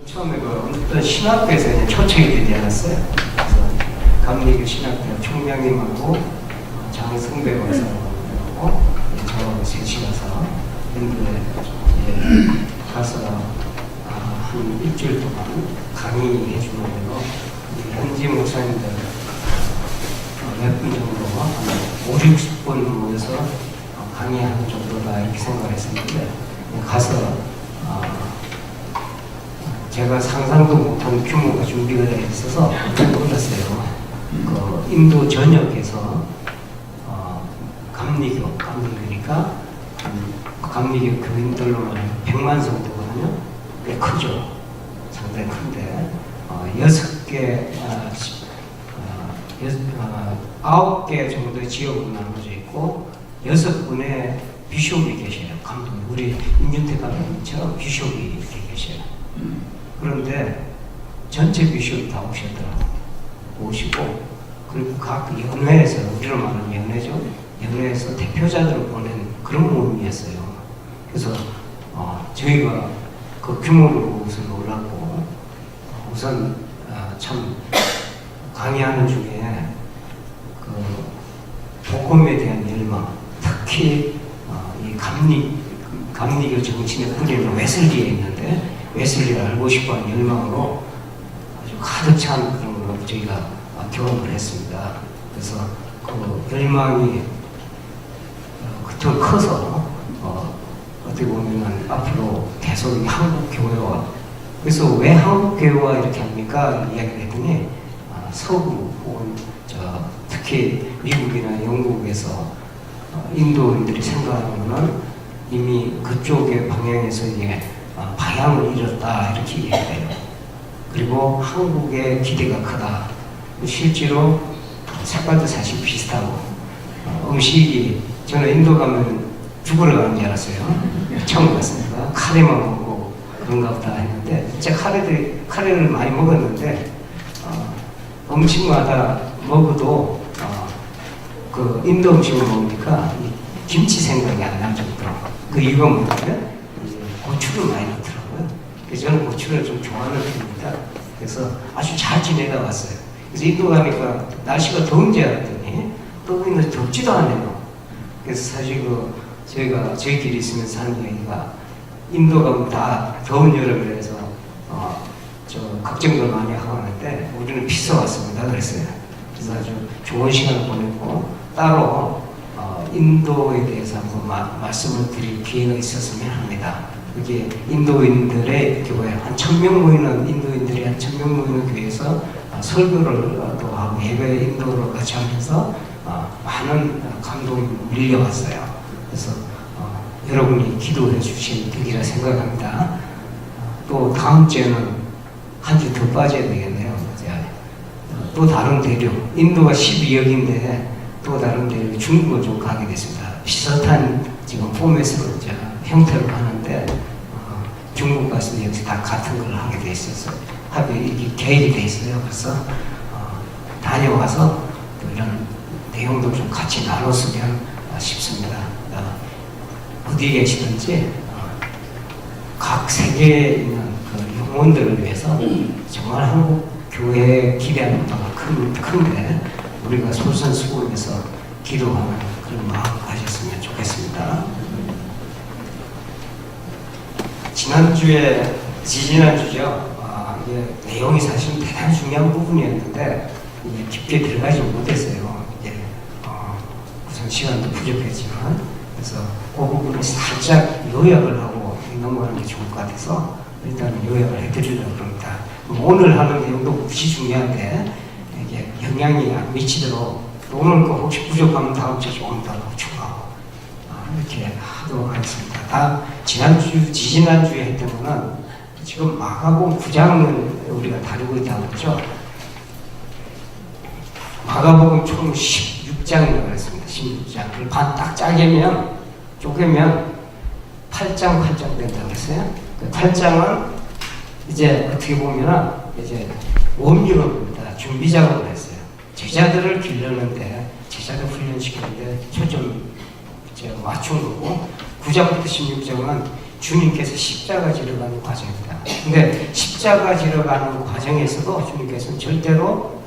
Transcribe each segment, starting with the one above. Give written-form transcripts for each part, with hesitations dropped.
처음에 어떤 신학교에서 그냥 초청이 되지 않았어요. 그래서 감리교 신학교 총장님하고 장승배 박사하고 저 셋이 가서 인도에 가서 한 일주일 동안 강의해 주는 걸로 현지 목사님들 몇 분 정도 한 5, 60분 모여서 강의하는 정도다 이렇게 생각했었는데 가서 제가 상상도 못한 규모가 준비가 되어 있어서 놀랐어요. 그 인도 전역에서 감리교니까 감리교 교인들로만 100만 정도거든요. 꽤 크죠. 상당히 큰데 9개 정도의 지역으로 나눠져 있고 6분의 비숍이 계셔요. 감독님, 우리 임윤태 감독님처럼 비숍이 이렇게 계셔요. 그런데 전체 비숍이 다 오시고 그리고 각 연회에서, 우리로 말하는 연회죠. 연회에서 대표자들을 보낸 그런 모임이었어요. 그래서 저희가 그 규모로 우선 놀랐고 우선 참 강의하는 중에 그 복음에 대한 열망, 특히 이 감리교 정신의 뿌리는 웨슬리에 있는데 웨슬리를 알고 싶어하는 열망으로 아주 가득 찬 그런 걸 저희가 경험을 했습니다. 그래서 그 열망이 그토록 커서 어떻게 보면 앞으로 계속 한국 교회와, 그래서 왜 한국 교회와 이렇게 합니까? 이야기를 했더니 서구 혹은 특히 미국이나 영국에서 인도인들이 생각하는 것은 이미 그쪽의 방향에서 이제 방향을 잃었다 이렇게 얘기해요. 그리고 한국의 기대가 크다. 실제로 색깔도 사실 비슷하고 음식이, 저는 인도 가면 죽으러 가는 줄 알았어요. 처음 갔으니까 카레만 먹고 그런가 보다 했는데 진짜 카레를 많이 먹었는데 음식마다 먹어도 그 인도 음식을 먹으니까 김치 생각이 안 날 정도로. 그 이유가 뭐냐면 고추를 많이 넣더라고요. 그래서 저는 고추를 좀 좋아하는 편입니다. 그래서 아주 잘 지내다 왔어요. 그래서 인도 가니까 날씨가 더운지 알았더니 또 여기는 덥지도 않아요. 그래서 사실 저희끼리 있으면서 하는 얘기가 인도 가면 다 더운 여름이라서 걱정도 많이 하고 하는데 우리는 피서 왔습니다. 그랬어요. 그래서 아주 좋은 시간을 보냈고 따로 인도에 대해서 한번 말씀을 드릴 기회가 있었으면 합니다. 그게 인도인들의 교회, 한 1000명 모이는 인도인들이 한 1000명 모이는 교회에서 설교를 또 하고 예배 인도를 같이 하면서 많은 감동이 밀려왔어요. 그래서 여러분이 기도해 주신 덕이라 생각합니다. 또 다음 주에는 한 주 더 빠져야 되겠네요. 또 다른 대륙, 인도가 12억인데 또 다른 대륙, 중국을 좀 가게 됐습니다. 비슷한 지금 포맷으로 형태로 하는데 중국 가서 역시 다 같은 걸 하게 돼 있어서 이게 계획이 돼 있어요. 그래서 다녀와서 이런 내용도 좀 같이 나눴으면 싶습니다. 어디 계시든지 각 세계에 있는 그 영혼들을 위해서 정말 한국 교회에 기대하는 바가 큰데 우리가 솔선수범해서 기도하는 그런 마음 가졌으면 좋겠습니다. 지지난주죠. 이게 내용이 사실 대단히 중요한 부분이었는데 깊게 들어가지 못했어요. 우선 시간도 부족했지만 그래서 그 부분을 살짝 요약을 하고 넘어가는 게 좋을 것 같아서 일단 요약을 해드리려고 합니다. 오늘 하는 내용도 무시 중요한데 이게 영향이 안 미치도록 오늘 거 혹시 부족하면 다음 주에 조금 더 보충하고 이렇게 하도록 하겠습니다. 지지난주에 했던 거는 지금 마가복음 9장을 우리가 다루고 있다고 그랬죠. 마가복음 총 16장이라고 했습니다. 16장. 그걸 딱 쪼개면 8장 된다고 했어요. 그 8장은 이제 어떻게 보면은 이제 원유로입니다. 준비 작업을 했어요. 제자들을 기르는데, 제자들 훈련시키는데 초점 맞춘 거고, 9장부터 16장은 주님께서 십자가 지러 가는 과정입니다. 근데 십자가 지러 가는 과정에서도 주님께서는 절대로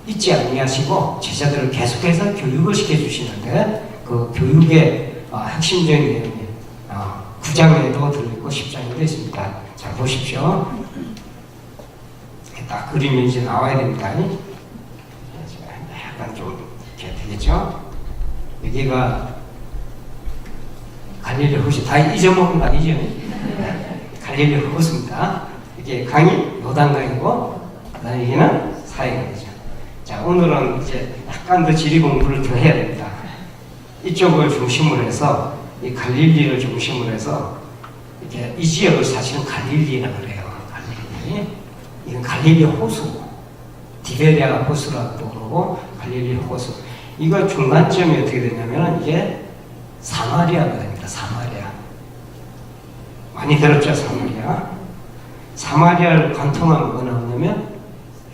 잊지 아니하시고 제자들을 계속해서 교육을 시켜주시는데 그 교육의 핵심적인 내용이 9장에도 들어있고 10장에도 있습니다. 자, 보십시오. 딱 그림이 이제 나와야 됩니다. 약간 좀 이렇게 되겠죠? 여기가 갈릴리 호수, 다 잊어먹은 거 아니죠? 갈릴리 호수입니다. 이게 강이 요단강이고, 여기는 사해강이죠. 자, 오늘은 이제 약간 더 지리 공부를 더 해야 됩니다. 이쪽을 중심으로 해서, 이 갈릴리를 중심으로 해서, 이렇게 이 지역을 사실은 갈릴리라고 그래요. 갈릴리. 이건 갈릴리 호수. 디베리아 호수라고도 그러고, 갈릴리 호수. 이거 중간점이 어떻게 되냐면, 이게 사마리아가 됩니다. 사마리아. 많이 들었죠, 사마리아. 사마리아를 관통하면 뭐가 나오냐면,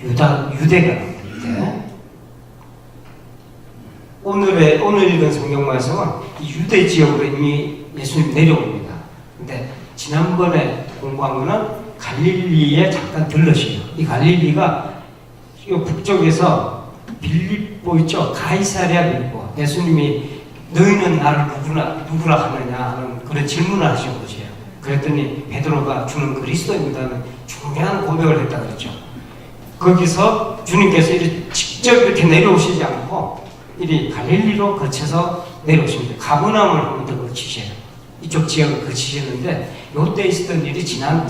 유대가 나옵니다. 오늘 읽은 성경 말씀은 이 유대 지역으로 이미 예수님 내려옵니다. 근데 지난번에 공부한 거는 갈릴리에 잠깐 들러시요. 이 갈릴리가 이 북쪽에서 빌립보 있죠? 가이사랴 빌립보. 예수님이 너희는 나를 누구라 하느냐 하는 그런 질문을 하신 곳이에요. 그랬더니 베드로가 주는 그리스도입니다는 중요한 고백을 했다 그랬죠. 거기서 주님께서 직접 이렇게 내려오시지 않고 이리 갈릴리로 거쳐서 내려오십니다. 가버나움을 한번 더 거치셔요. 이쪽 지역을 거치셨는데 요때 있었던 일이 지난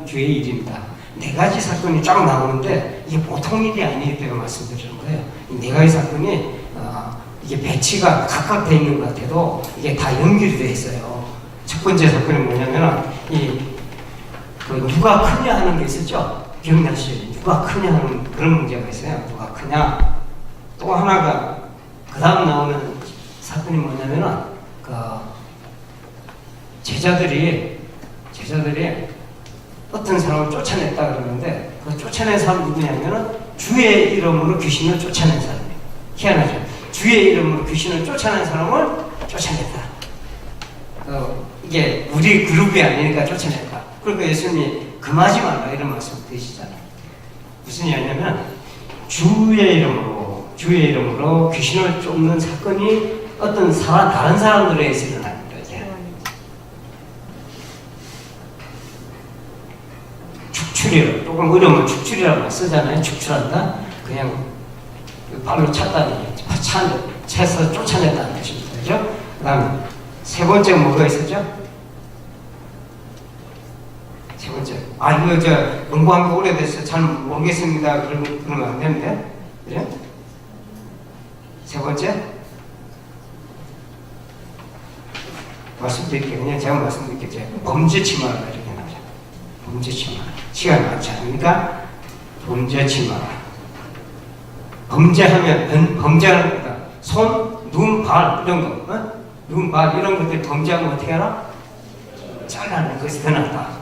주의 일입니다. 4가지 사건이 쫙 나오는데 이게 보통 일이 아니기 때문에 말씀드리는 거예요. 이 4가지 사건이 이게 배치가 각각 돼 있는 것 같아도 이게 다 연결이 돼 있어요. 첫 번째 사건이 뭐냐면 누가 크냐 하는 게 있었죠. 기억나시죠? 누가 크냐 하는 그런 문제가 있어요. 누가 크냐. 또 하나가 그 다음 나오는 사건이 뭐냐면 제자들이 어떤 사람을 쫓아냈다 그러는데 그 쫓아낸 사람 누구냐면 주의 이름으로 귀신을 쫓아낸 사람이에요. 희한하죠? 주의 이름으로 귀신을 쫓아낸 사람을 쫓아냈다. 이게 우리 그룹이 아니니까 쫓아냈다. 그러니까 예수님이 금하지 말라 이런 말씀 드시잖아요. 무슨 얘기냐면 주의 이름으로 귀신을 쫓는 사건이 어떤 다른 사람들에 의해서 일어납니다. 이제 축출이라고 조금 어려우면 축출이라고 쓰잖아요. 축출한다. 그냥 발로 차서 쫓아냈다는 뜻입니다. 그죠? 그 다음에 세 번째 뭐가 있었죠? 세 번째. 이거 공부한 거 오래돼서 잘 모르겠습니다. 그러면 안 되는데. 그래? 세 번째. 말씀드릴게요. 그냥 제가 말씀드릴게요. 범죄 치마라 이렇게 나오죠. 범죄 치마. 시간 많지 않으니까 범죄 치마. 범죄하면 범죄하는 거다. 손, 눈, 발 이런 거. 눈, 발 이런 것들 범죄하면 어떻게 하나? 잘라내. 그것이 더 낫다.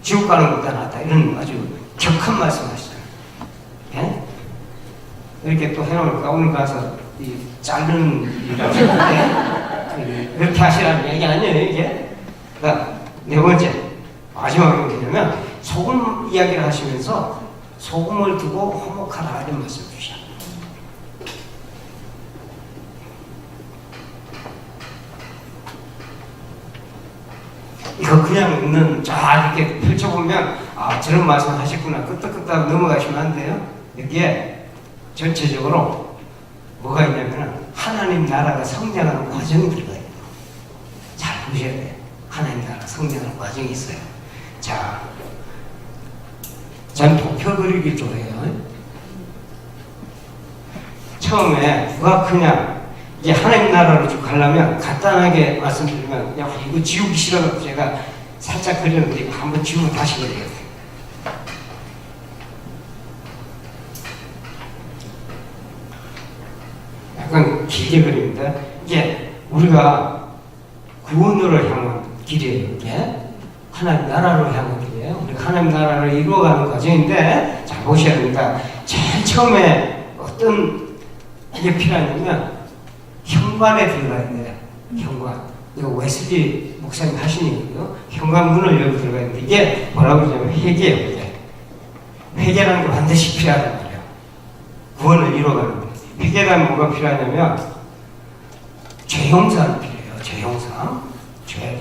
지옥 가는 것보다 낫다. 이런 아주 격한 말씀하시잖아요. 예? 이렇게 또 해놓으니까 오늘 가서 이 자르는 일이라고 했는데 그렇게 하시라는 얘기 아니에요, 이게? 그러니까 네 번째, 마지막에 뭐냐면 소금 이야기를 하시면서 소금을 두고 화목하라 이런 말씀 주시잖아요. 이거 그냥 있는 쫙 이렇게 펼쳐보면 저런 말씀 하셨구나 끄떡끄떡 넘어가시면 안 돼요. 여기에 전체적으로 뭐가 있냐면 하나님 나라가 성장하는 과정이 들어가요. 잘 보셔야 돼요. 하나님 나라 성장하는 과정이 있어요. 자, 전 도표 그리기 좋아해요. 처음에 누가 크냐 이게 하나님 나라로 쭉 가려면 간단하게 말씀드리면 이거 지우기 싫어서 제가 살짝 그렸는데 이거 한번 지우고 다시 그려요. 약간 길게 그립니다. 이게 우리가 구원으로 향한 길이에요. 이게 하나님 나라로 향한 길이에요. 우리가 하나님 나라를 이루어가는 과정인데 잘 보셔야 됩니다. 제일 처음에 어떤 이게 필요하냐면 현관에 들어가야 돼요. 현관. 이거 웨슬리 목사님 하시니까요. 현관문을 열고 들어가야 되는데 이게 뭐라고 그러냐면 회개예요. 이게. 회개라는 게 반드시 필요하단 말이에요. 구원을 이뤄가는 거예요. 회개라는 뭐가 필요하냐면 죄 용서가 필요해요. 죄 용서.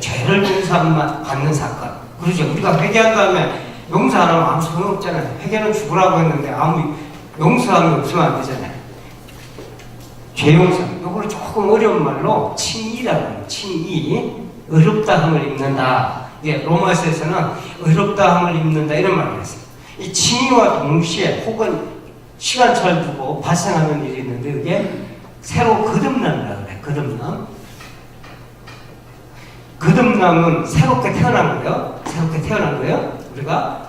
죄를 용서받는 사건. 그렇죠. 우리가 회개한 다음에 용서 안 하면 아무 소용없잖아요. 회개는 죽으라고 했는데 아무 용서함이 없으면 안 되잖아요. 죄 용서. 이걸 조금 어려운 말로 칭의라고 해요. 칭의. 어렵다함을 입는다. 이게 로마서에서는 어렵다함을 입는다 이런 말을 했어요. 이 칭의와 동시에 혹은 시간차를 두고 발생하는 일이 있는데 그게 새로 거듭난다고 그래요. 거듭남. 거듭남은 새롭게 태어난 거예요. 새롭게 태어난 거예요. 우리가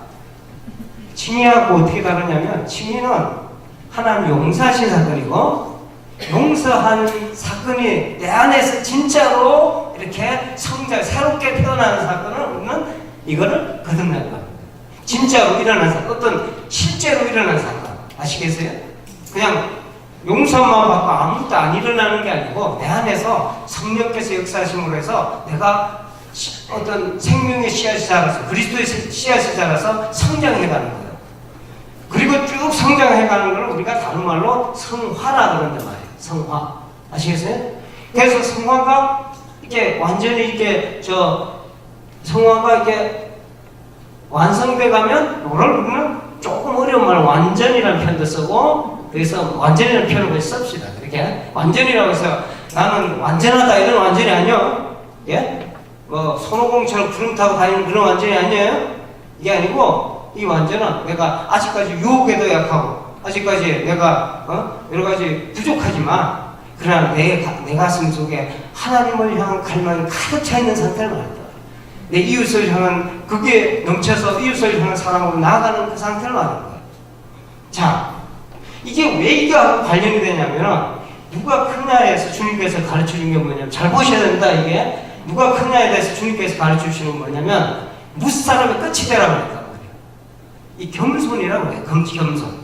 칭의하고 어떻게 다르냐면 칭의는 하나님 용서하신 사건이고 용서한 사건이 내 안에서 진짜로 이렇게 새롭게 태어나는 사건은 우리는 이거를 거듭난 겁니다. 진짜로 일어난 사건, 어떤 실제로 일어난 사건 아시겠어요? 그냥 용서만 받고 아무것도 안 일어나는 게 아니고 내 안에서 성령께서 역사하심으로 해서 내가 어떤 생명의 씨앗이 자라서 그리스도의 씨앗이 자라서 성장해가는 거예요. 그리고 쭉 성장해가는 걸 우리가 다른 말로 성화라 그런단 말이에요. 성화 아시겠어요? 그래서 성화가 이게 완전히 이렇게 성화가 이렇게 완성돼 가면 뭐를 우리는 조금 어려운 말 완전이라는 표현도 쓰고 그래서 완전이라는 표현을 씁시다. 그렇게 완전이라고 해서 나는 완전하다 이런 완전이 아니요. 예? 뭐 손오공처럼 구름 타고 다니는 그런 완전이 아니에요. 이게 아니고 이 완전은 내가 아직까지 유혹에도 약하고 아직까지 내가 여러 가지 부족하지만 그러나 내 가슴 속에 하나님을 향한 갈망이 가득 차 있는 상태를 말한다. 내 이웃을 향한 그게 넘쳐서 이웃을 향한 사랑으로 나아가는 그 상태를 말하는 거예요. 자, 이게 왜 이거하고 관련이 되냐면 누가 크냐에서 주님께서 가르쳐준 게 뭐냐면 잘 보셔야 된다. 이게 누가 크냐에 대해서 주님께서 가르쳐주시는 뭐냐면 무사람의 끝이 되라고 했단 말이에요. 이 겸손이라고 해요. 겸손.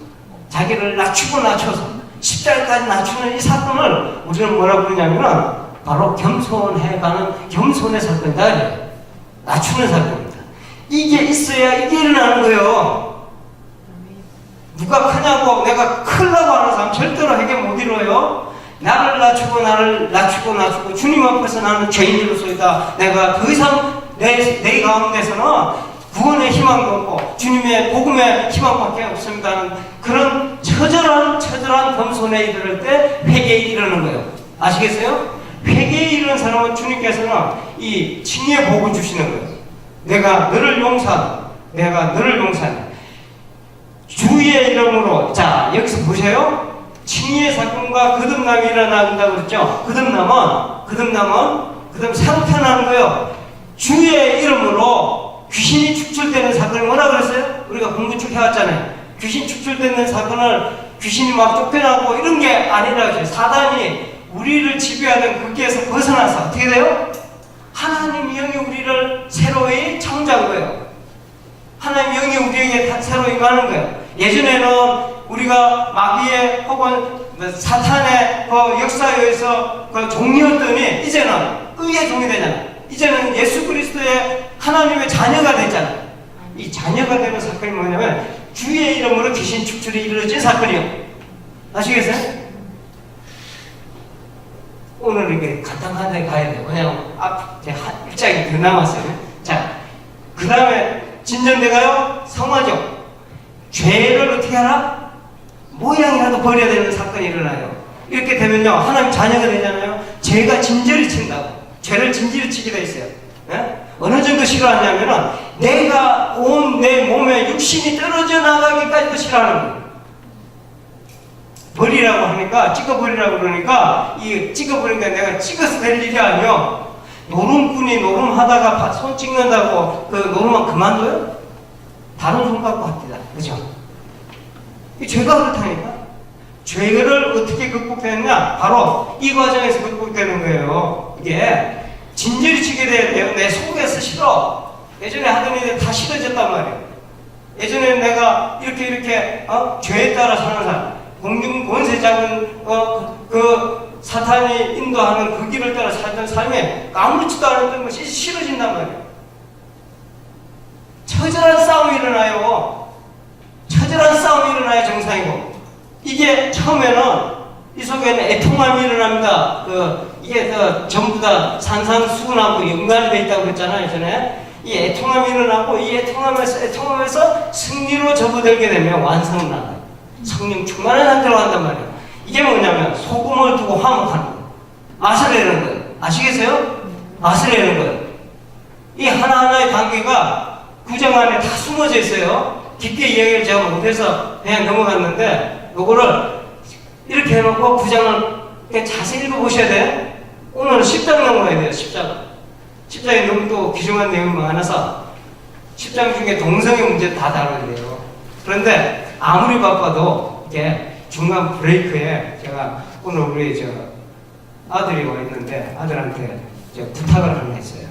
자기를 낮추고 낮춰서 십자가까지 낮추는 이 사건을 우리는 뭐라고 그러냐면은 바로 겸손해가는 겸손의 사건이다. 낮추는 사건입니다. 이게 있어야 이게 일어나는 거예요. 누가 크냐고 내가 크려고 하는 사람 절대로 회개 못 이뤄요. 나를 낮추고 주님 앞에서 나는 죄인으로서이다. 내가 더 이상 내 가운데서는 구원의 희망도 없고 주님의 복음의 희망밖에 없습니다는 그런 처절한 겸손에 이르를 때 회개에 이르는 거예요. 아시겠어요? 회개에 이르는 사람은 주님께서는 이 칭의의 복을 주시는 거예요. 내가 너를 용서한다. 주의 이름으로. 자, 여기서 보세요. 칭의의 사건과 거듭남이 일어난다고 그랬죠. 거듭남은 새로 태어나는 거예요. 주의 이름으로 귀신이 축출되는 사건이 뭐라 그랬어요? 우리가 공부 쭉 해왔잖아요. 귀신 축출되는 사건을 귀신이 막 쫓겨나고 이런 게 아니라 그랬어요. 사단이 우리를 지배하는 거기에서 벗어나서 어떻게 돼요? 하나님 영이 우리를 새로이 창조한 거예요. 하나님 영이 우리에게 새로 임하는 거예요. 예전에는 우리가 마귀의 혹은 사탄의 그 역사에 의해서 그 종이었더니 이제는 의의 종이 되잖아요. 이제는 예수 그리스도의 하나님의 자녀가 됐잖아요. 이 자녀가 되는 사건이 뭐냐면 주의 이름으로 귀신 축출이 이루어진 사건이요. 아시겠어요? 오늘 이렇게 간단하게 가야 돼요. 왜냐면 한 일장이 더 남았어요. 자, 그 다음에 진전돼가요. 성화죠. 죄를 어떻게 하나? 모양이라도 버려야 되는 사건이 일어나요. 이렇게 되면요, 하나님 자녀가 되잖아요. 죄가 진저리 친다고. 죄를 진저리 치게 돼 있어요. 네? 어느 정도 싫어하냐면은 내가 온 내 몸에 육신이 떨어져 나가기까지도 싫어하는 거예요. 버리라고 하니까, 찍어버리라고 그러니까, 이 찍어버리니까 내가 찍어서 될 일이 아니요. 노름꾼이 노름하다가 손 찍는다고 그 노름만 그만둬요? 다른 손 갖고 합니다. 그죠? 이 죄가 그렇다니까? 죄를 어떻게 극복했느냐? 바로 이 과정에서 극복되는 거예요. 이게 진저리 치게 돼야 돼요. 내 속에서 싫어. 예전에 하던 일이 다 싫어졌단 말이에요. 예전에 내가 이렇게 죄에 따라 사는 사람, 공중 권세 잡은 사탄이 인도하는 그 길을 따라 살던 삶에 아무렇지도 않았던 것이 싫어진단 말이에요. 처절한 싸움이 일어나요. 처절한 싸움이 일어나요. 정상이고. 이게 처음에는 이 속에는 애통함이 일어납니다. 이게 전부 다 산산수훈하고 연관이 되어 있다고 그랬잖아요. 전에. 이 애통함이 일어나고 이 애통함에서 승리로 접어들게 되면 완성을 나가요. 성령 충만한 상태로 한단 말이에요. 이게 뭐냐면 소금을 두고 화목하는 거예요. 맛을 내는 거예요. 아시겠어요? 맛을 내는 거예요. 이 하나하나의 단계가 구정 안에 다 숨어져 있어요. 깊게 이야기를 제가 못해서 그냥 넘어갔는데 요거를 이렇게 해놓고 구장을 자세히 읽어보셔야 돼요. 오늘은 10장 넘어가야 돼요. 10장에 너무 또 귀중한 내용이 많아서 10장 중에 동성애 문제 다 다뤄야 돼요. 그런데 아무리 바빠도 이게 중간 브레이크에 제가 오늘 우리 아들이 와 있는데 아들한테 부탁을 하나 했어요.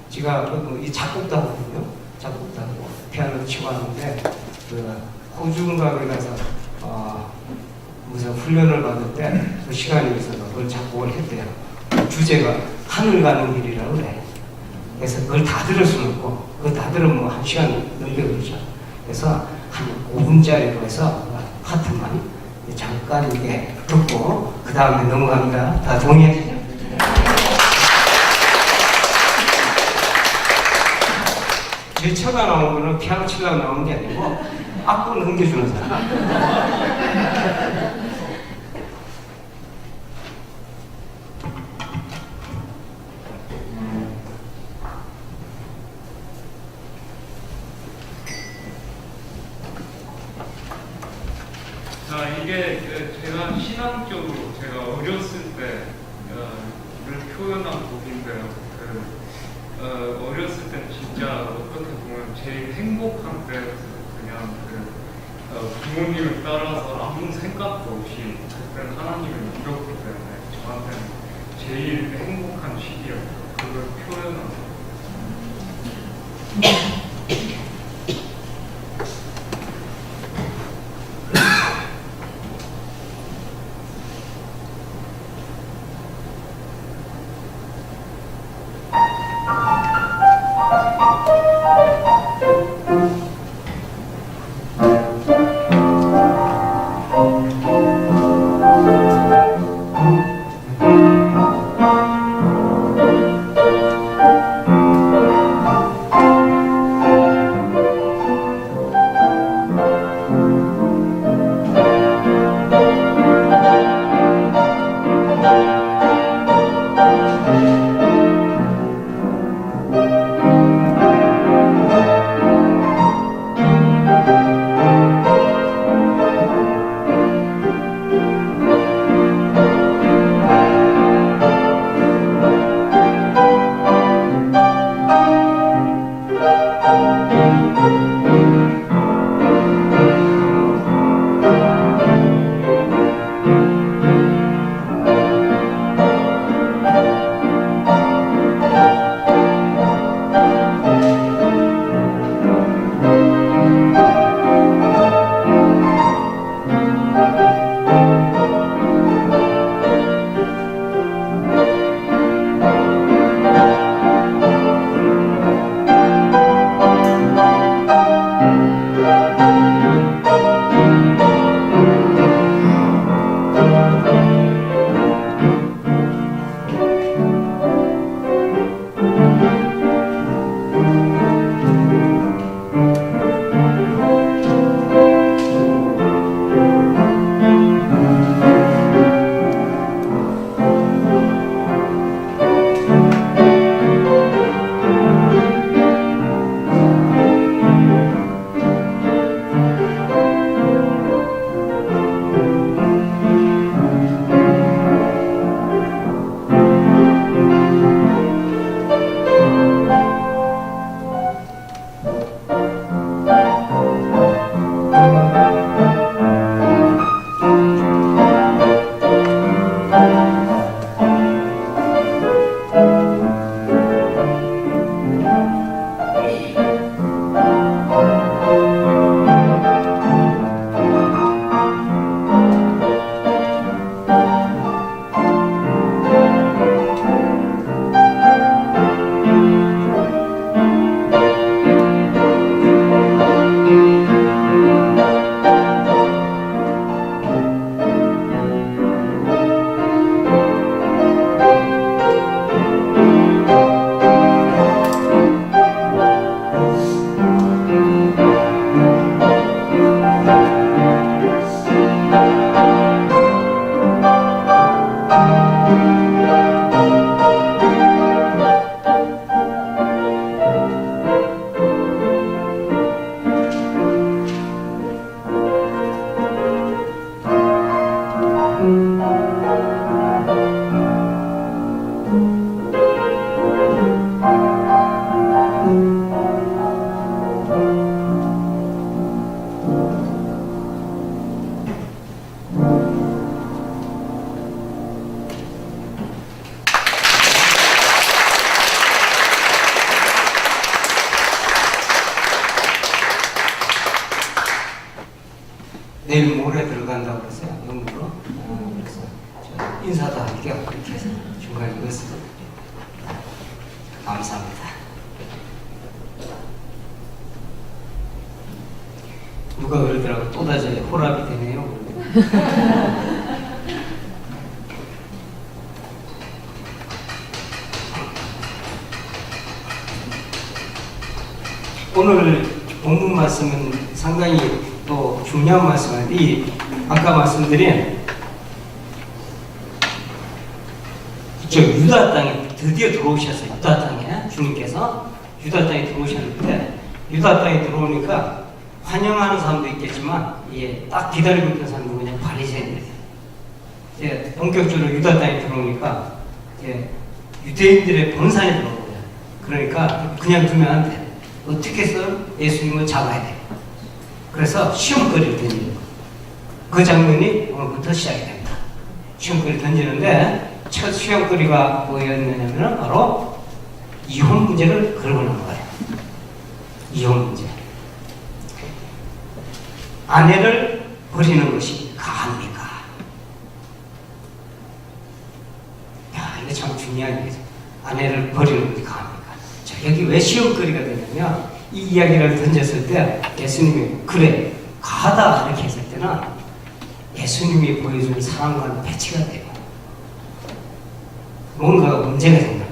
제가 이 작곡도 하거든요. 작곡도 하고 피아노 치고 하는데 호주인가 거기 가서 무슨 훈련을 받을 때 그 시간이 있어서 그걸 작곡을 했대요. 주제가 하늘 가는 길이라고 그래. 그래서 그걸 다 들을 수는 없고 그거 다 들으면 뭐 1시간 넘게 걸리죠. 그래서 한 5분짜리로 해서 파트만 잠깐 이렇게 듣고 그 다음에 넘어갑니다. 다 동의하시죠? 제 처가 나온 거는 피아노 치려고 나온 게 아니고 악보 넘겨주는 사람. 자, 이게 제가 신앙적으로 제가 어렸을 때를 표현한 곡인데요. 어렸을 때는 진짜 어떻게 보면 제일 행복한 때였어요. 그냥 부모님을 따라서 아무 생각도 없이 그때는 하나님을 믿었기 때문에 저한테는 제일 행복한 시기였어요. 그걸 표현하는 내일 모레 들어간다고 그랬어요. 영국으로. 그래서 저 인사도 할게요. 이렇게 해서 중간에 이것을 감사합니다. 누가 그러더라고. 또다시 호랍이 되네요. 오늘 본문 말씀은 상당히 또 중요한 말씀인데, 이 아까 말씀드린 저 유다 땅에 드디어 들어오셨어요. 유다 땅에 주님께서 유다 땅에 들어오셨는데, 유다 땅에 들어오니까 환영하는 사람도 있겠지만, 예, 딱 기다리고 있던 사람이 그냥 바리새인들이에요. 이제 본격적으로 유다 땅에 들어오니까 이제 유대인들의 본산에 들어온 거예요. 그러니까 그냥 두면 안 돼. 어떻게 해서 예수님을 잡아야 돼. 그래서 시험거리를 던지는 거예요. 그 장면이 오늘부터 시작이 됩니다. 시험거리를 던지는데 첫 시험거리가 뭐였느냐면 바로 이혼 문제를 걸어보는 거예요. 이혼 문제. 아내를 버리는 것이 가합니까? 야, 이거 참 중요한 얘기죠. 아내를 버리는 것이 가합니까? 자, 여기 왜 시험거리가 되냐면, 이 이야기를 던졌을 때 예수님이 그래, 가하다 이렇게 했을 때는 예수님이 보여주는 사랑과는 배치가 돼요. 뭔가 문제가 생겨요.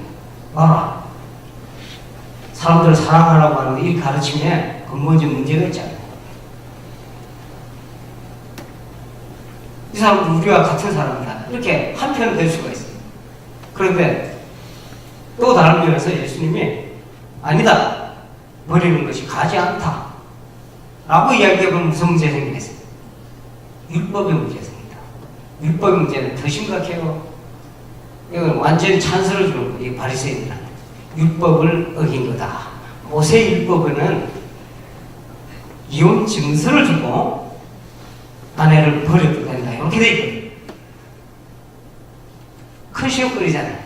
봐라. 사람들을 사랑하라고 하는 이 가르침에 근본적인 문제가 있잖아요. 이 사람은 우리와 같은 사람이다. 이렇게 한편은 될 수가 있어요. 그런데 또 다른 면에서 예수님이 아니다. 버리는 것이 가지 않다. 라고 이야기해보면 무슨 문제가 생기겠어요? 율법의 문제가 생깁니다. 율법의 문제는 더 심각해요. 이건 완전히 찬스를 주는 거예요. 이 바리새인들한테. 율법을 어긴 거다. 모세 율법에는 이혼 증서를 주고 아내를 버려도 된다. 이렇게 돼 있거든요. 큰 시험거리잖아요.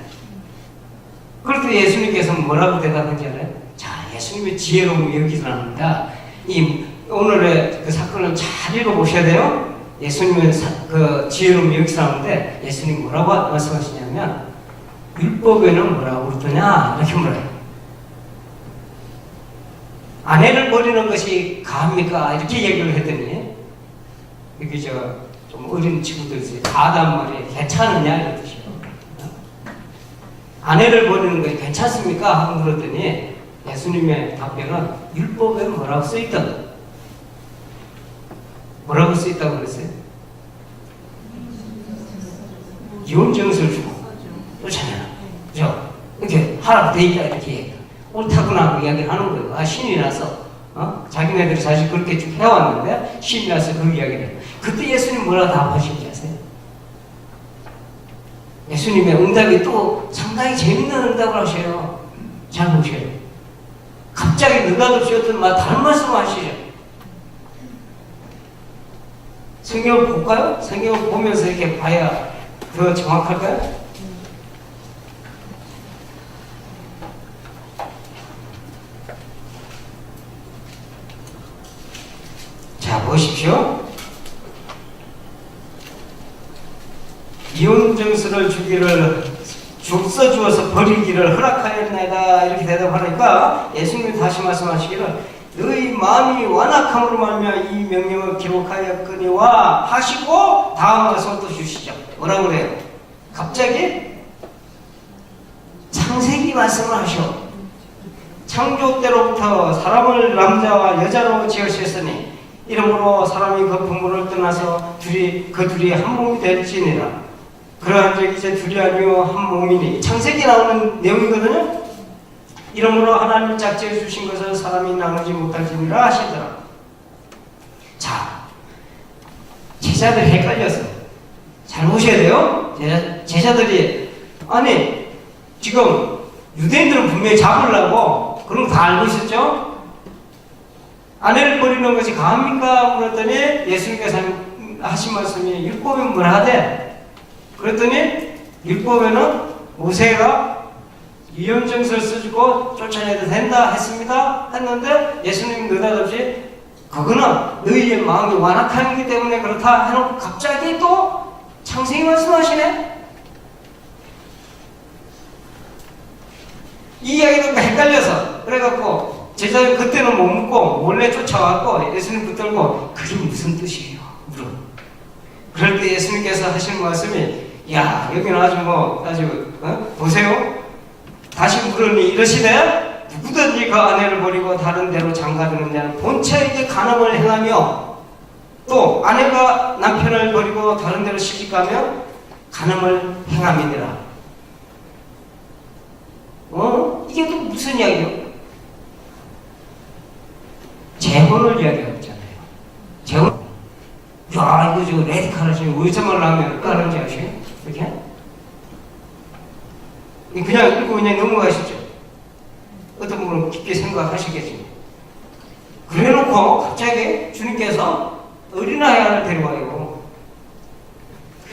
그럴 때 예수님께서는 뭐라고 대답한지 알아요? 자, 예수님의 지혜로움이 여기서 나옵니다. 이 오늘의 그 사건을 잘 읽어보셔야 돼요. 예수님의 그 지혜로움이 여기서 나오는데, 예수님이 뭐라고 말씀하시냐면, 율법에는 뭐라고 그러더냐? 이렇게 물어요. 아내를 버리는 것이 가합니까? 이렇게 얘기를 했더니, 여기 좀 어린 친구들이 가하단 말이 괜찮으냐? 이런 뜻이에요. 아내를 버리는 것이 괜찮습니까? 하고 물었더니 예수님의 답변은 율법에 뭐라고 써있다. 뭐라고 써있다고 그랬어요? 이혼 증서를 주고 그렇잖아요. 그죠? 이렇게 하라고 돼 있다 이렇게 얘기해요. 옳다구나 그 이야기를 하는 거예요. 아, 신이 나서 자기네들이 사실 그렇게 쭉 해왔는데 신이 나서 그 이야기를 해요. 그때 예수님 뭐라고 답하신지 아세요? 예수님의 응답이 또 상당히 재밌는 응답을 하셔요. 잘 보세요. 갑자기 느닷없이 어떤 다른 말씀을 하시죠. 성경을 볼까요? 성경을 보면서 이렇게 봐야 더 정확할까요? 자, 보십시오. 이혼 증서를 써주어서 버리기를 허락하였나이다 이렇게 대답하니까 예수님이 다시 말씀하시기를 너희 마음이 완악함으로 말미암아 이 명령을 기록하였거니와 하시고 다음 말씀을 또 주시죠. 뭐라고 그래요? 갑자기 창세기 말씀을 하셔. 창조 때로부터 사람을 남자와 여자로 지으셨으니 이러므로 사람이 그 부모를 떠나서 그 둘이 한 몸이 될지니라. 그러한 적이 이제 둘이 아니요 한 몸이니. 창세기에 나오는 내용이거든요. 이러므로 하나님이 짝지어 주신 것을 사람이 나누지 못할지니라 하시더라. 자, 제자들이 헷갈렸어. 잘 보셔야 돼요. 제자들이 아니 지금 유대인들은 분명히 잡으려고 그런 거 다 알고 있었죠. 아내를 버리는 것이 가합니까? 물었더니 예수님께서 하신 말씀이 율법에 뭐라 하대? 그랬더니 율법에는 모세가 이혼 증서를 써주고 쫓아내도 된다 했습니다. 했는데 예수님이 느닷없이 그거는 너희의 마음이 완악하기 때문에 그렇다 해놓고 갑자기 또 창세기 말씀하시네? 이 이야기도 헷갈려서 그래갖고 제자들 그때는 못 묻고 몰래 쫓아왔고 예수님 붙들고 그게 무슨 뜻이에요? 물어. 그럴 때 예수님께서 하시는 말씀이 야 여기는 아주 보세요. 다시 물으니 이러시되 누구든지 그 아내를 버리고 다른 데로 장가드는 자는 본체에게 간음을 행하며 또 아내가 남편을 버리고 다른 데로 시집가면 간음을 행함이니라. 이게 또 무슨 이야기예요? 재혼을 이야기하고 있잖아요. 재혼. 야, 이거 지금 레디칼하시면 의사말로 하면 얼마나 하는지 아시죠? 이렇게? 그냥 읽고 그냥 넘어가시죠. 어떤 분은 깊게 생각하시겠지. 그래 놓고 갑자기 주님께서 어린아이 하나를 데려와요.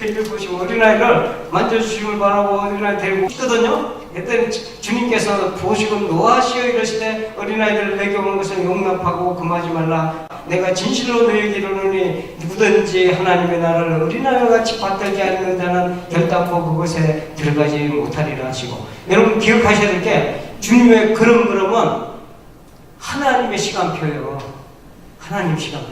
이걸 보시고 어린아이를 만져주심을 바라고 어린아이 데리고 있거든요. 그때 주님께서 보시고 노하시어 이러시되 어린아이들을 내게 오는 것을 용납하고 금하지 말라. 내가 진실로 너에게 이르노니 누구든지 하나님의 나라를 어린아이와 같이 받들지 않는 자는 결단코 그곳에 들어가지 못하리라 하시고, 여러분 기억하셔야 될 게 주님의 그런 하나님의 시간표예요. 하나님 시간표.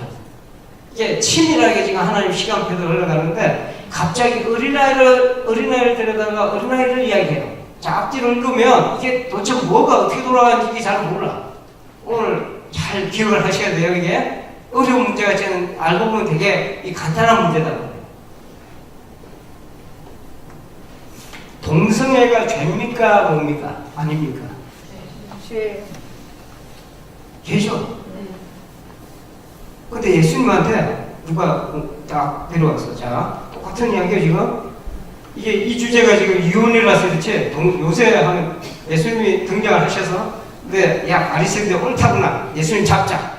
이게 치밀하게 지금 하나님 시간표도 흘러가는데 갑자기 어린아이를 데려다가 어린아이를 이야기해요. 자, 앞뒤를 읽으면 이게 도대체 뭐가 어떻게 돌아가는지 잘 몰라. 오늘 잘 기억을 하셔야 돼요. 이게 어려운 문제가 저는 알고 보면 되게 간단한 문제다. 동성애가 죄입니까? 뭡니까? 아닙니까? 죄. 죄죠. 근데 예수님한테 누가 딱 데려왔어. 자, 똑같은 이야기야 지금. 이게 이 주제가 지금 이혼이라서 그렇지. 요새 하는 예수님이 등장을 하셔서, 근데 야 바리새인들 옳다구나. 예수님 잡자.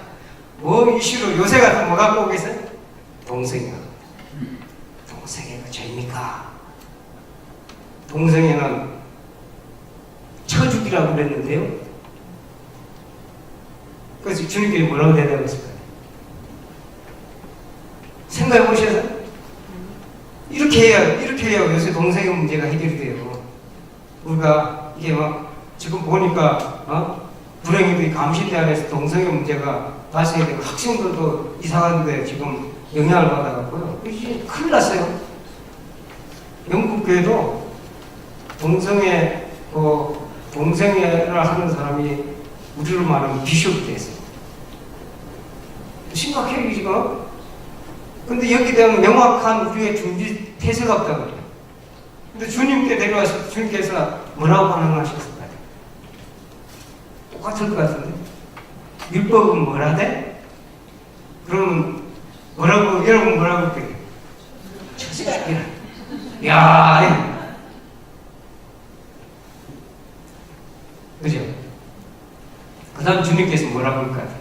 뭐 이슈로 요새 같은 뭐 갖고 오겠어요? 동성애가 죄입니까? 동성애는 처죽이라고 그랬는데요. 그래서 주님께서 뭐라고 대답했을까요? 생각해 보셔서 이렇게 해야 요새 동성애 문제가 해결이 돼요. 우리가 이게 막 지금 보니까 불행히도 감시대 안에서 동성애 문제가 발생이 되고 학생들도 이상한데 지금 영향을 받아갖고요. 이게 큰일 났어요. 영국 교회도 동성애를 하는 사람이 우리로 말하면 비숍이 됐어요. 심각해요 지금. 근데 여기 대한 명확한 우리의 준비 태세가 없다고 그래요. 근데 주님께 데려와서 주님께서 뭐라고 반응하셨을까요? 똑같을 것 같은데. 율법은 뭐라대? 그러면 여러분 뭐라고 그래요? 쳐서 죽이라. 야, 그죠? 그 다음 주님께서 뭐라고 할까요?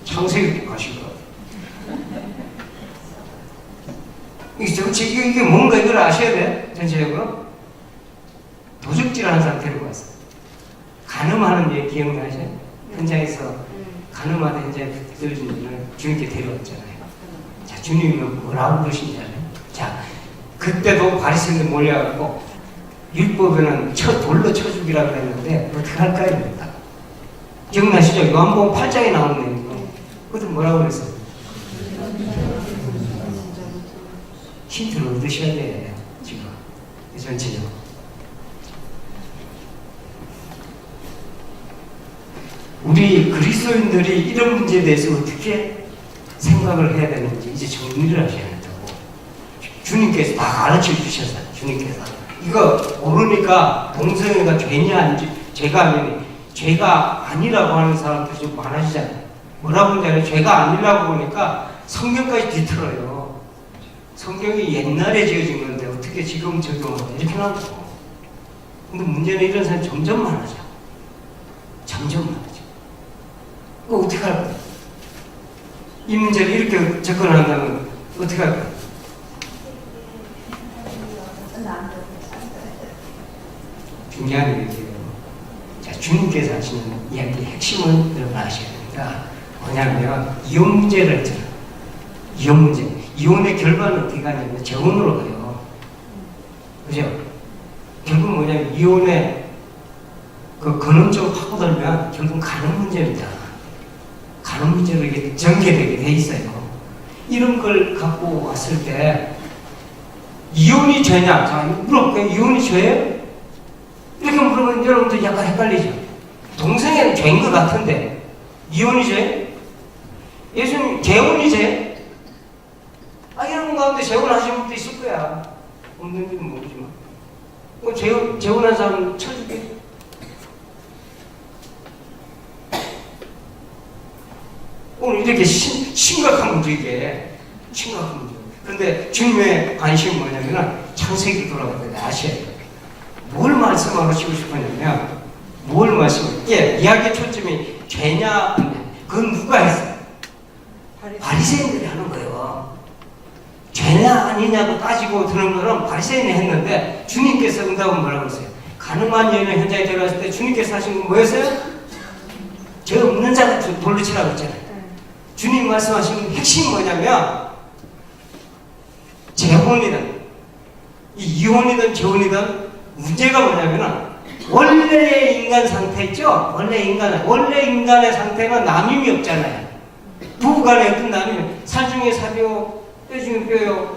창세기 가실 것 같아요. 이게 뭔가 이걸 아셔야 돼. 전체적으로. 도적질하는 사람 데리고 왔어. 간음하는 예 기억나죠? 현장에서 간음하는 현장에 들어진 주님께 데려왔잖아요. 자, 주님은 뭐라고 그러신지 알아요? 자, 그때도 바리새인들 몰려갖고 율법에는 돌로 쳐 죽이라고 했는데 어떻게 할까요? 기억나시죠? 요한복음 8장에 나오는 내용. 그것도 뭐라고 그랬어요? 힌트를 얻으셔야 돼요. 지금 전체적으로. 우리 그리스도인들이 이런 문제에 대해서 어떻게 생각을 해야 되는지 이제 정리를 하셔야 된다고. 주님께서 다 가르쳐 주셨어요. 주님께서 이거 모르니까 동성애가 죄냐 아닌지, 죄가 아니니 죄가 아니라고 하는 사람들이 좀 많아지잖아요. 뭐라고 하는지 죄가 아니라고 보니까 성경까지 뒤틀어요. 성경이 옛날에 지어진 건데 어떻게 지금 적용하냐 이렇게 나오고. 근데 문제는 이런 사람이 점점 많아져. 점점 많아져. 그거 어떻게 할까요? 이 문제를 이렇게 접근한다면 어떻게 할까요? 중요한 얘기예요. 자, 주님께서 하시는 이야기의 핵심은 여러분 아셔야 됩니다. 뭐냐면 이혼 문제를 했잖아요. 이혼 문제. 이혼의 결과는 어떻게 가냐면 재혼으로 가요. 그죠? 결국 뭐냐면 이혼의 그 근원적으로 파고들면 결국 가는 문제입니다. 가는 문제로 이게 전개되게 돼 있어요. 이런 걸 갖고 왔을 때 이혼이 죄냐? 자, 물어볼게요. 이혼이 죄예요? 이렇게 물어보면 여러분들 약간 헷갈리죠? 동성애는 죄인 것 같은데 이혼이 죄? 예수님 재혼이 죄? 여러분 가운데 재혼하시는 분도 있을 거야. 없는지는 모르지만 재혼한 사람은 쳐줄게. 오늘 이렇게 심각한 문제, 이게 심각한 문제. 그런데 주님의 관심은 뭐냐면 창세기 돌아갈 때 아셔야 돼요. 뭘 말씀하시고 싶었냐면 뭘 말씀을 이야기의 초점이 죄냐 그건 누가 했어요? 바리새인들이 하는 거예요. 죄냐 아니냐고 따지고 드는 거는 바리새인이 했는데 주님께서 응답은 뭐라고 했어요? 가늠한 여인을 현장에 데려갔을 때 주님께서 하신 건 뭐였어요? 죄 없는 자가 돌로 치라고 했잖아요. 주님 말씀하시는 핵심이 뭐냐면 재혼이든 이혼이든 재혼이든 문제가 뭐냐면 원래의 인간 상태 있죠? 원래 인간의 상태는 남임이 없잖아요. 부부간에 어떤 남임이 살 중에 살이요 뼈 중에 뼈요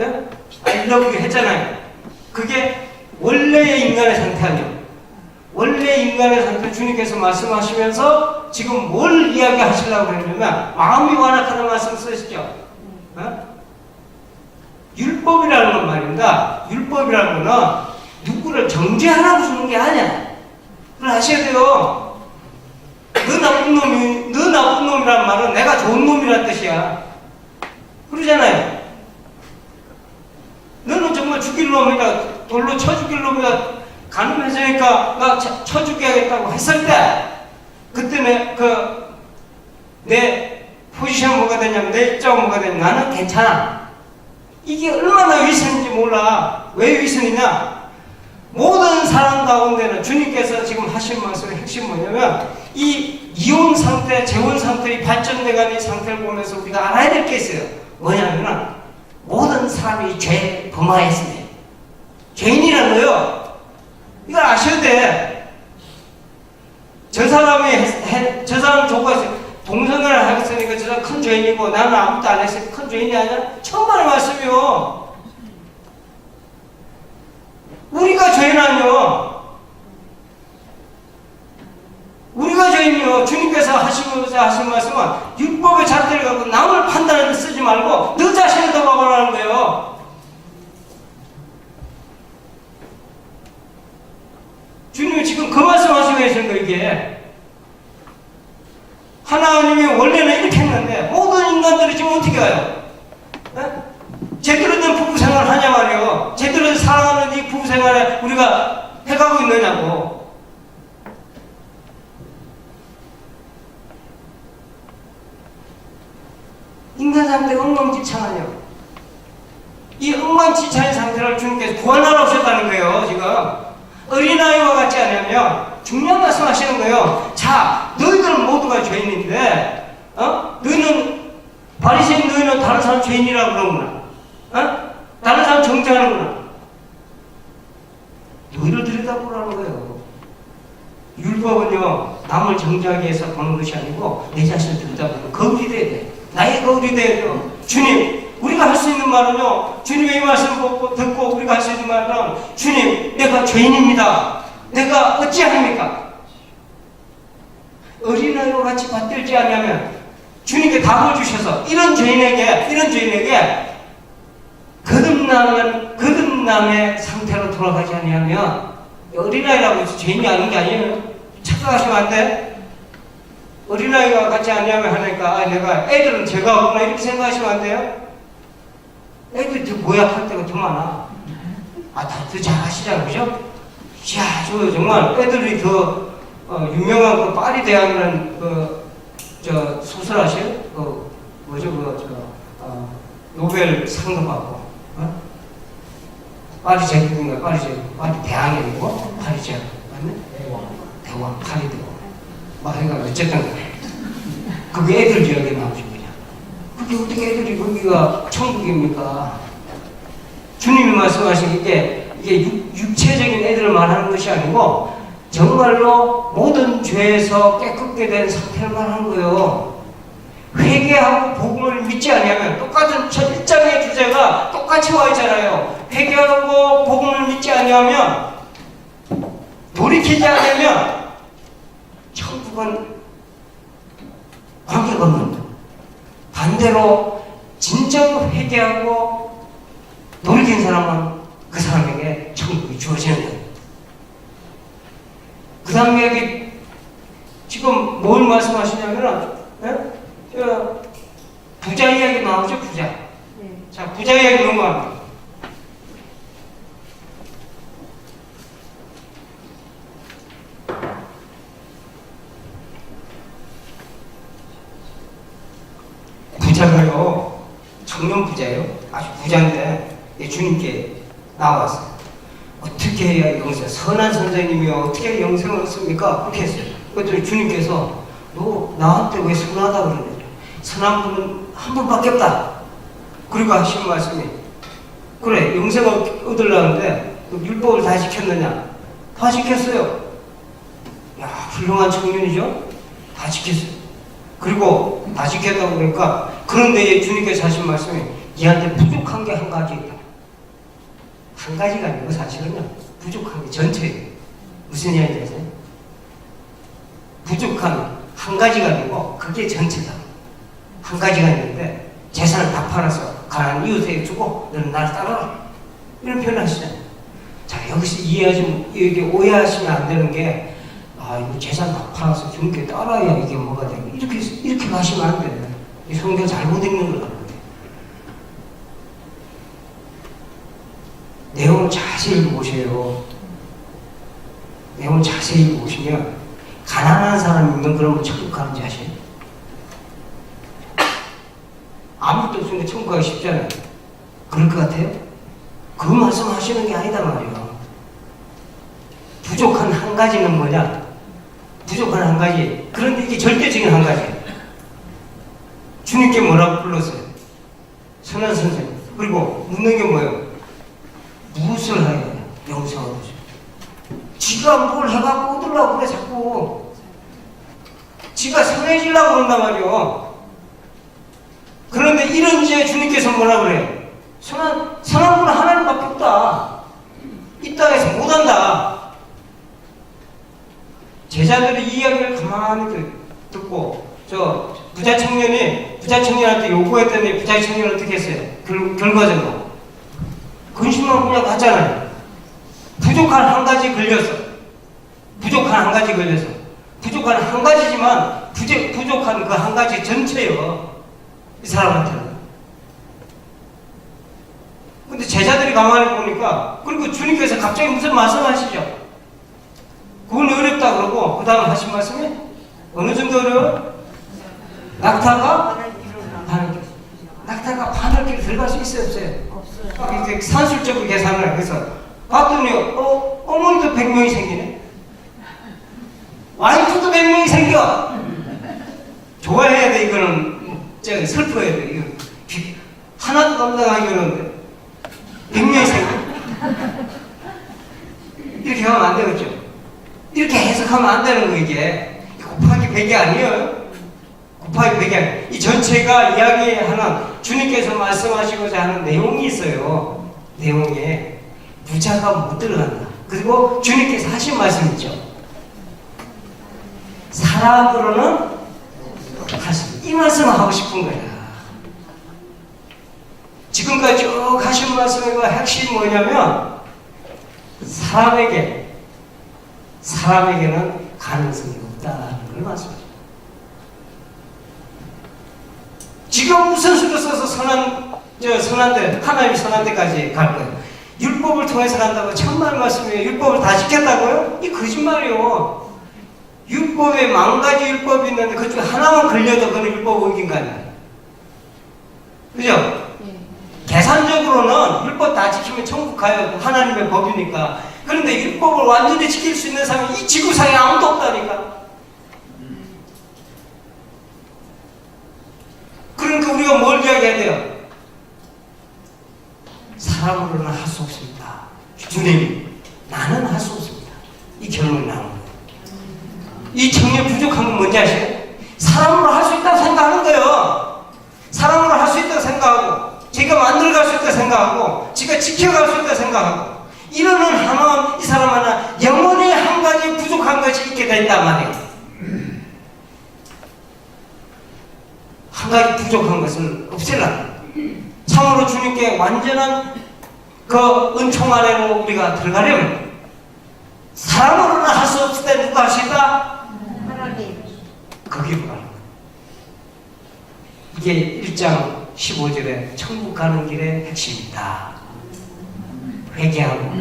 I love you 했잖아요. 그게 원래의 인간의 상태 아니에요. 원래 인간의 상태 주님께서 말씀하시면서 지금 뭘 이야기하시려고 했냐면 마음이 완악하다는 말씀 쓰시죠. 율법이라는 건 말입니다. 율법이라는 거는 누구를 정죄하라고 주는 게 아니야. 그걸 아셔야 돼요. 너 나쁜 놈이란 말은 내가 좋은 놈이란 뜻이야. 그러잖아요. 너는 정말 죽일 놈이다. 돌로 쳐 죽일 놈이다. 가늠해서니까 나 쳐 죽여야겠다고 했을 때 그때 내 포지션 뭐가 되냐면 내 입장은 뭐가 되냐면 나는 괜찮아. 이게 얼마나 위선인지 몰라. 왜 위선이냐? 모든 사람 가운데는 주님께서 지금 하신 말씀의 핵심이 뭐냐면 이 이혼 상태, 재혼 상태의 발전돼가는 이 상태를 보면서 우리가 알아야 될 게 있어요. 뭐냐면 모든 사람이 죄 범하였으니 죄인이라는 거예요. 이걸 아셔야 돼. 저 사람 조가 동성애를 하겠으니까 저 사람 큰 죄인이고 나는 아무것도 안 했으니까 큰 죄인이 아니야? 천만의 말씀이요. 우리가 죄인 아니요. 우리가 죄인이요. 주님께서 하시면서 하신 말씀은 율법의 잣대를 갖고 남을 판단하는 데 쓰지 말고 너 자신을 돌아보라는 거예요. 주님이 지금 그 말씀 하시고 계시는 거 이게. 하나님이 원래는 이렇게 했는데 모든 인간들이 지금 어떻게 가요? 제대로 된 부부 생활을 하냐 말이에요. 제대로 사랑하는 이 부부 생활에 우리가 해가고 있느냐고. 인간 상태가 엉망진창하냐. 이 엉망진창의 상태를 주님께서 구원하러 오셨다는 거예요. 지금 어린아이와 같지 않으면 중요한 말씀 하시는 거예요. 자, 너희들은 모두가 죄인인데 너희는 바리새인 너희는 다른 사람 죄인이라고 그러는구나. 다른 사람 정죄하는구나. 너희를 들여다보라는 거예요. 율법은요 남을 정죄하기 위해서 보는 것이 아니고 내 자신을 들여다보는 거울이 돼야 돼. 나의 거울이 돼야 돼요. 주님, 우리가 할 수 있는 말은요, 주님의 이 말씀을 듣고 우리가 할 수 있는 말은 주님, 내가 죄인입니다. 내가 어찌합니까? 어린아이와 같이 받들지 않으면 주님께 답을 주셔서 이런 죄인에게 거듭남의 상태로 돌아가지 아니하면 어린아이라고 해서 죄인이 아닌 게 아니에요. 착각하시면 안 돼. 어린아이와 같이 아니하면 하니까 내가 애들은 죄가 없구나 이렇게 생각하시면 안 돼요. 애들이 더 모약할 때가 더 많아. 더 잘하시잖아, 그죠? 이야, 저 정말 애들이 더 유명한 그 파리 대학이라는 소설 아세요? 노벨 상도 받고 파리 제국인가 파리 대학이 아니고 파리 제국 맞네? 대왕 파리 대왕. 막 해가 어쨌든 그게 애들 이야기 나오죠 그냥. 그게 어떻게 애들이 거기가 천국입니까? 주님이 말씀하신 이게 육체적인 애들을 말하는 것이 아니고 정말로 모든 죄에서 깨끗게 된 상태를 말하는 거예요. 회개하고 복음을 믿지 않으면 똑같은 첫 1장의 주제가 똑같이 와 있잖아요. 회개하고 복음을 믿지 않으면 돌이키지 않으면 천국은 관계가 없는 거예요. 반대로 진정 회개하고 돌이킨 사람은 그 사람에게 천국이 주어지는 거예요. 그 다음에 여기 지금 뭘 말씀하시냐면은 부자 이야기 나오죠, 부자. 네. 자, 부자 이야기 넘어갑니다. 부자가요, 청년 부자예요. 아주 부자인데 주님께 나왔어요. 어떻게 해야 영생, 선한 선생님이 어떻게 영생을 얻습니까? 그렇게 했어요. 그랬더니 주님께서 너 나한테 왜 선하다 그러냐? 선한 분은 한 분밖에 없다. 그리고 하신 말씀이 그래 영생을 얻으려는데 율법을 다 지켰느냐? 다 지켰어요. 야 훌륭한 청년이죠? 다 지켰어요. 그리고 다 지켰다고 그러니까 그런데 주님께서 하신 말씀이 얘한테 부족한 게 한 가지 있다. 한 가지가 아니고 사실은요 부족한 게 전체예요. 무슨 이야기 아세요? 부족한 한 가지가 아니고 그게 전체다. 한 가지가 있는데 재산을 다 팔아서 가난한 이웃에게 주고 너는 나를 따라라 이런 표현을 하시잖아요. 자 여기서 이게 오해하시면 안 되는 게 이거 재산 다 팔아서 주님께 따라야 이게 뭐가 되고 이렇게 가시면 안 돼요. 이 성경 잘못 읽는 거예요. 내용을 자세히 보세요. 내용을 자세히 보시면 가난한 사람이 있는 그러면 천국 가는지 아세요? 아무것도 없으니까 천국 가기 쉽잖아요. 그럴 것 같아요? 그 말씀 하시는 게 아니다 말이에요. 부족한 한 가지는 뭐냐? 부족한 한 가지. 그런데 이게 절대적인 한 가지. 주님께 뭐라고 불렀어요? 선한 선생님. 그리고 묻는 게 뭐예요? 무엇을 하여 영생을 얻으죠? 지가 뭘 해갖고 얻으려고 그래 자꾸. 지가 선해지려고 그런단 말이에요. 그런데 이런 지에 주님께서 뭐라 그래요? 선한 분은 하나님밖에 없다. 이 땅에서 못한다. 제자들이 이 이야기를 가만히 듣고 저 부자 청년한테 요구했더니 부자 청년은 어떻게 했어요? 결과적으로 근심만 그냥 갔잖아요. 부족한 한 가지 걸려서 부족한 한 가지지만 부족한 그 한 가지 전체요. 이 사람한테는. 근데 제자들이 가만히 보니까 그리고 주님께서 갑자기 무슨 말씀하시죠? 그건 어렵다 그러고 그 다음 하신 말씀이 어느 정도 어려워요? 낙타가 바늘길 들어갈 수 있어요 없어요? 이렇게 산술적으로 계산을 해서 봤더니 어머니도 100명이 생기네. 와이프도 100명이 생겨. 좋아해야 돼. 이거는 슬퍼야 돼. 이거 하나도 감당하기 어려운데 100명이 생겨. 이렇게 하면 안 되겠죠. 이렇게 해석하면 안 되는 거 이게 곱하기 100이 아니에요. 곱하기 100이 아니에요. 이 전체가 이야기하는 주님께서 말씀하시고자 하는 내용이 있어요. 내용에 부자가 못 들어간다. 그리고 주님께서 하신 말씀 있죠. 사람으로는 하신 이 말씀을 하고 싶은 거야. 지금까지 쭉 하신 말씀의 핵심이 뭐냐면 사람에게는 가능성이 없다는 걸 말씀하죠. 지금 무슨 수를 써서 선한데 하나님이 선한 데까지 갈 거예요. 율법을 통해서 간다고 천만 말씀이에요. 율법을 다 지켰다고요? 이 거짓말이에요. 율법에 10,000가지 율법이 있는데 그 중에 하나만 걸려도 그건 율법 어긴 거 아니에요. 그죠? 계산적으로는 율법 다 지키면 천국 가요. 하나님의 법이니까. 그런데 율법을 완전히 지킬 수 있는 사람이 이 지구상에 아무도 없다니까. 뭘 이야기해야 돼요? 사람으로는 할 수 없습니다. 주님, 나는 할 수 없습니다. 이 결론이 나오는 거예요. 이 정리에 부족한 건 뭔지 아세요? 사람으로 할 수 있다고 생각하는 거예요. 사람으로 할 수 있다고 생각하고, 제가 만들어갈 수 있다고 생각하고, 제가 지켜갈 수 있다고 생각하고, 이러는 하나는 이 사람 하나 영혼의 한 가지 부족한 것이 있게 됐단 말이에요. 한 가지 부족한 것을 없애라. 참으로 주님께 완전한 그 은총 안에로 우리가 들어가려면 사람으로는 할 수 없을 때 누가 할 수 있다? 하나님. 거기로 가는 거예요. 이게 1장 15절에 천국 가는 길의 핵심이다. 회개하고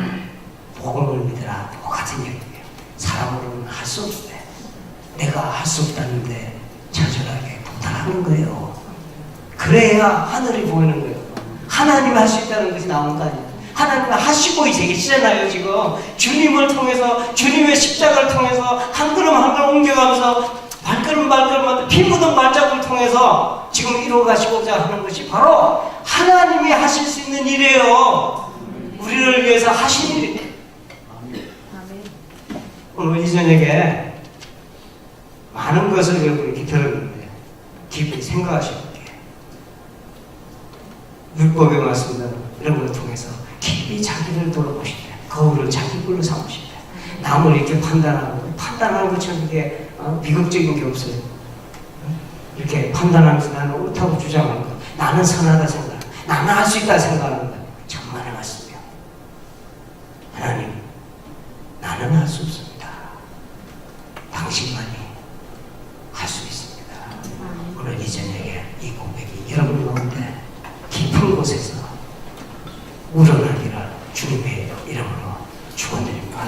복음을 믿으라. 똑같은 얘기예요. 사람으로는 할 수 없을 때 내가 할 수 없다는데 처절하게 부탁하는 거예요. 그래야 하늘이 보이는 거예요. 하나님이 할 수 있다는 것이 나오는 거 아니에요. 하나님이 하시고 계시잖아요. 지금 주님을 통해서, 주님의 십자가를 통해서 한 걸음 한 걸음 옮겨가면서 발걸음 피 묻은 발자국을 통해서 지금 이루어가시고자 하는 것이 바로 하나님이 하실 수 있는 일이에요. 우리를 위해서 하신 일이에요. 오늘 이 저녁에 많은 것을 여러분 이렇게 들었는데 깊이 생각하셔야 돼요. 율법의 말씀은 여러분을 통해서 깊이 자기를 돌아보실 때, 거울을 자기 걸로 삼으실 때, 남을 이렇게 판단하는 것처럼 이게 비극적인 게 없어요. 이렇게 판단하면서 나는 옳다고 주장하는 거, 나는 선하다 생각하는 거, 나는 할 수 있다 생각하는 거, 정말의 말씀이요. 하나님, 나는 할 수 없습니다. 당신만이 할 수 있습니다. 오늘 이 저녁에 이 고백이 여러분 가운데 깊은 곳에서 우러나기를 주님의 이름으로 축원드립니다.